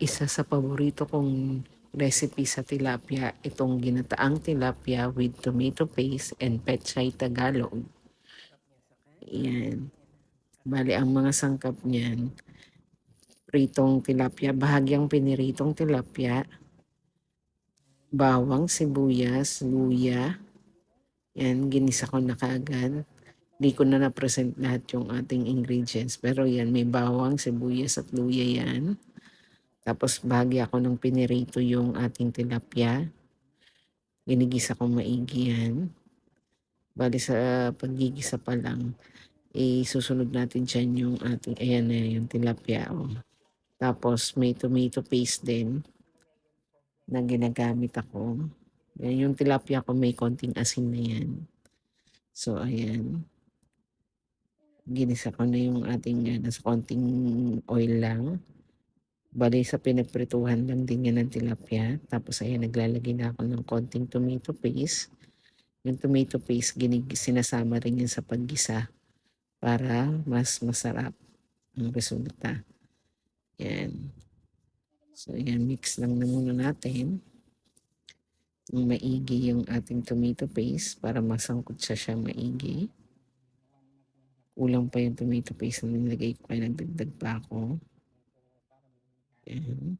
Isa sa paborito kong recipe sa tilapia, itong ginataang tilapia with tomato paste and pechay Tagalog. Yan. Bali, ang mga sangkap niyan, pritong tilapia, bahagyang piniritong tilapia, bawang, sibuyas, luya. Yan, ginisa ko na kaagad. Di ko na na-present lahat yung ating ingredients. Pero yan, may bawang, sibuyas at luya yan. Tapos bahagi ako ng pinirito yung ating tilapia. Ginigisa ko maigi yan. Bali sa paggigisa pa lang, isusunod natin dyan yung ating, ayan na yung tilapia. Oh. Tapos may tomato paste din na ginagamit ako. Yan, yung tilapia ko may konting asin na yan. So ayan, ginisa ko na yung ating nasa konting oil lang. Bali sa pinagprituhan lang din yan ng tilapia. Tapos ayan, naglalagay na ako ng konting tomato paste. Yung tomato paste, sinasama rin yan sa paggisa para mas masarap ang resulta. Yan. So yan, mix lang na muna natin ng maigi yung ating tomato paste para masangkot siya maigi. Kulang pa yung tomato paste na nilagay ko kaya nagdagdag pa ako. Yan.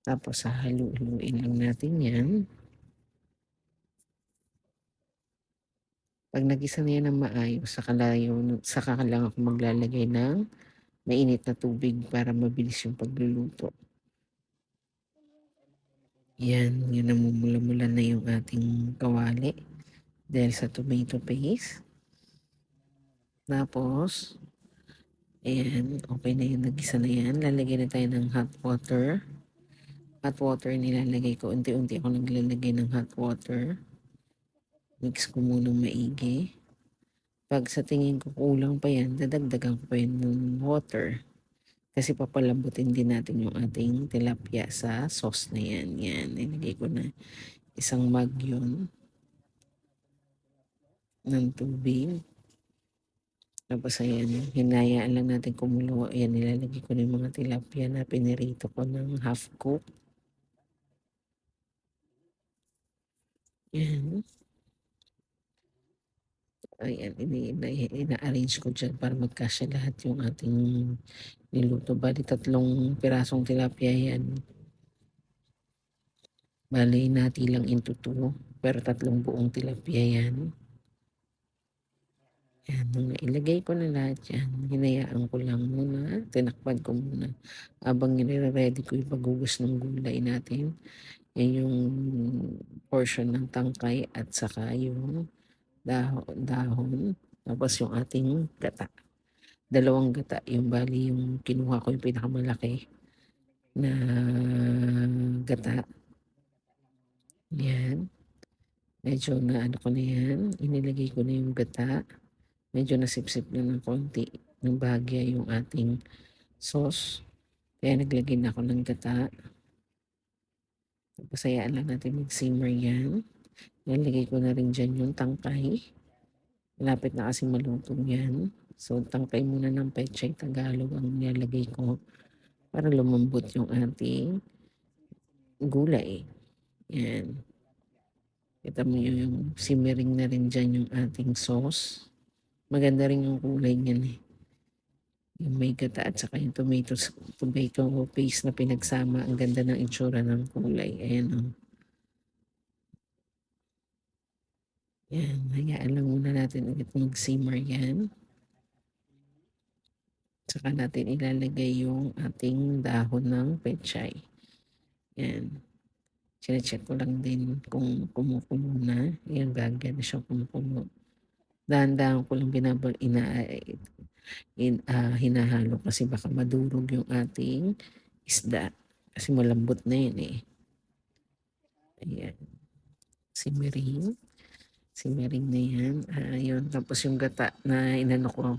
Tapos hahalu-haluin lang natin yan. Pag nagisa na yan ng maayos, saka lang ako maglalagay ng mainit na tubig para mabilis yung pagluluto. Yan, yun namumula-mula na yung ating kawali dahil sa tomato paste. Tapos, ayan, okay na yun, nagisa na yan. Lalagyan na tayo ng hot water. Hot water nilalagay ko, unti-unti ako naglalagay ng hot water. Mix ko muna maigi. Pag sa tingin ko kulang pa yan, dadagdagan ko pa yan ng water. Kasi papalambutin din natin yung ating tilapia sa sauce na yan. Yan, nilagay ko na isang mug yun ng tubig. Tapos ayan, hinayaan lang natin kumulo. Ayan, nilalagay ko na yung mga tilapia na pinirito ko ng half cook. Yan. Ayan, ina-arrange ko dyan para magkasya lahat yung ating niluto. Bali, 3 pirasong tilapia yan. Bali, nati lang into 2. Pero 3 buong tilapia yan. Yan, nung nailagay ko na lahat yan, hinayaan ko lang muna, tinakpan ko muna. Habang nire-ready ko yung paghugas ng gulay natin. Yan yung portion ng tangkay at saka yung dahon. Tapos yung ating gata. 2 gata. Yung bali yung kinuha ko yung pinakamalaki na gata. Yan. Medyo na ano ko na yan. Inilagay ko na yung gata. Medyo nasipsip na ng konti ng bahagya yung ating sauce. Kaya naglagay na ako ng gata. Tapos hayaan lang natin mag-simmer yan. Nalagay ko na rin dyan yung tangkay. Malapit na kasi maluto yan. So, tangkay muna ng pechay Tagalog ang nilalagay ko para lumambot yung ating gulay. Yan. Kita mo yung simmering na rin dyan yung ating sauce. Maganda rin yung kulay niyan eh. Yung may gata at saka yung tomato paste na pinagsama. Ang ganda ng itsura ng kulay. Ayan o. Yan. Hayaan lang muna natin ulit mag-simmer yan. Saka natin ilalagay yung ating dahon ng pechay. Yan. Sine-check ko lang din kung kumukulo na. Yan, bagay na siya kumukulo. Dahan-dahan ko lang hinahalo kasi baka madurog yung ating isda. Kasi malambot na yun eh. Ayan. Simmering. Simmering na yan. Yun. Tapos yung gata na inano ko,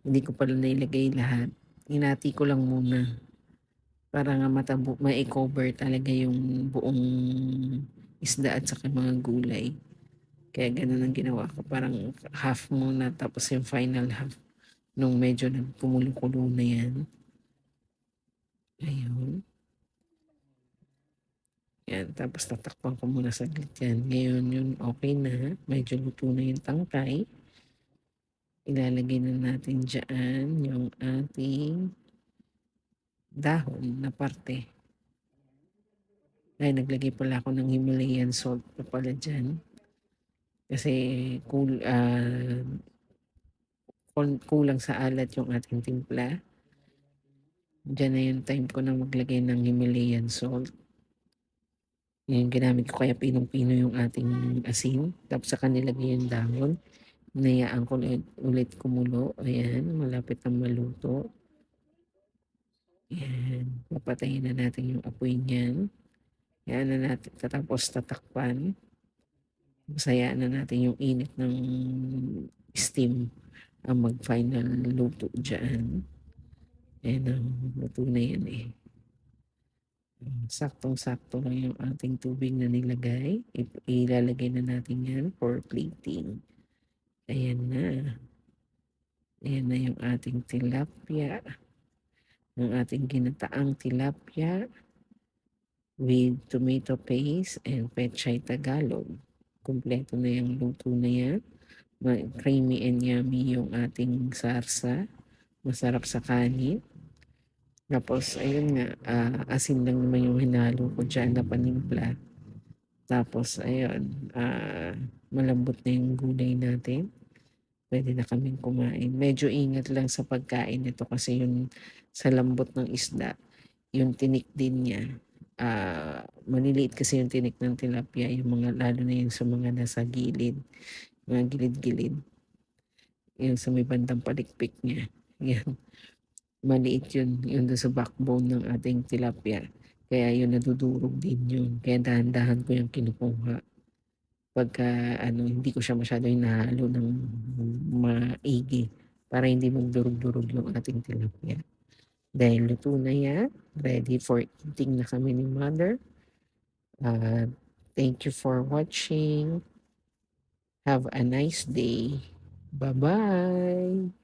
hindi ko pala nailagay lahat. Hinati ko lang muna. Para nga ma-cover talaga yung buong isda at saka mga gulay. Kaya ganun ang ginawa ko. Parang half muna tapos yung final half nung medyo nagpumulo-kulo na yan. Ayun. Yan, tapos tatakpan ko muna saglit yan. Ngayon yun, okay na. Medyo luto na yung tangkay. Ilalagay na natin dyan yung ating dahon na parte. Ay, naglagay pala ako ng Himalayan salt pa pala dyan. Kasi kulang sa alat yung ating timpla. Diyan na yung time ko na maglagay ng Himalayan salt. Yung ginamit ko kaya pinong-pino yung ating asin. Tapos sa kanilagay yung dahon. Hinayaan ko ulit kumulo. Ayan, malapit na maluto. Ayan, papatayin na natin yung apoy niyan. Ayan na natin, tapos tatakpan. Masayaan na natin yung init ng steam ang mag-final luto dyan. Ayan ang luto na yan eh. Saktong-sakto lang yung ating tubig na nilagay. Ilalagay na natin yan for plating. Ayan na. Ayan na yung ating tilapia. Ang ating ginataang tilapia with tomato paste and pechay Tagalog. Kompleto na yung luto na yan. Creamy and yummy yung ating sarsa. Masarap sa kanin. Tapos, ayun nga, asin lang naman yung hinalo ko dyan na panimpla. Tapos, ayun, malambot na yung gulay natin. Pwede na kaming kumain. Medyo ingat lang sa pagkain nito kasi yung sa lambot ng isda, yung tinik din niya. Maliliit kasi yung tinik ng tilapia, yung mga, lalo na yung sa mga nasa gilid, mga gilid-gilid. Yung sa may bandang palikpik niya. Yan. Maliit yun, yun doon sa backbone ng ating tilapia. Kaya yun nadudurog din yun. Kaya dahan-dahan ko yung kinukuha. Pagka hindi ko siya masyado hinahalo ng maigi para hindi magdurog-durog yung ating tilapia. Dahil luto na yan, ready for eating na kami ni Mother. Thank you for watching. Have a nice day. Bye-bye.